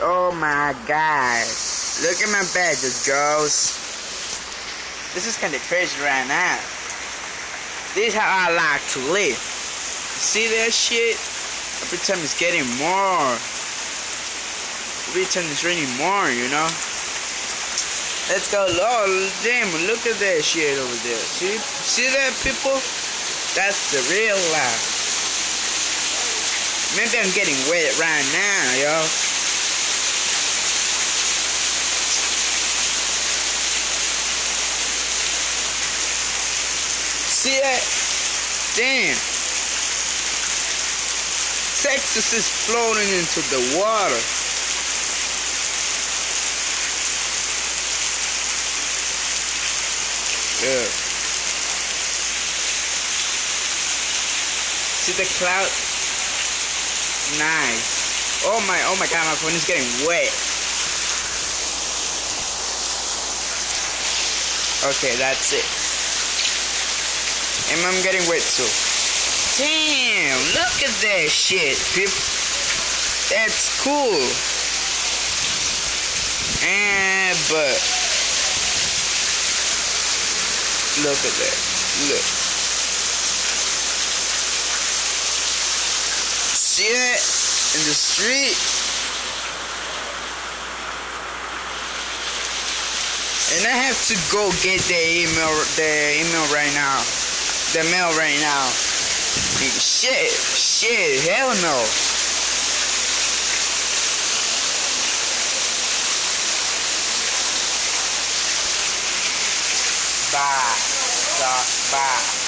Oh my god. Look at my bed, girls. This is kind of crazy right now. This is how I like to live. See that shit? Every time it's getting more. Every time it's raining more, you know? Let's go, Lord. Damn, look at that shit over there. See that, people? That's the real life. Maybe I'm getting wet right now, yo. See that? Damn. Texas is floating into the water. Yeah. See the cloud? Nice. Oh my god, my phone is getting wet. Okay, that's it. And I'm getting wet too. Damn, look at that shit, people. That's cool. But look at that. Look. See it in the street? And I have to go get the email right now. The mail right now. Shit, hell no. Bye. Bye.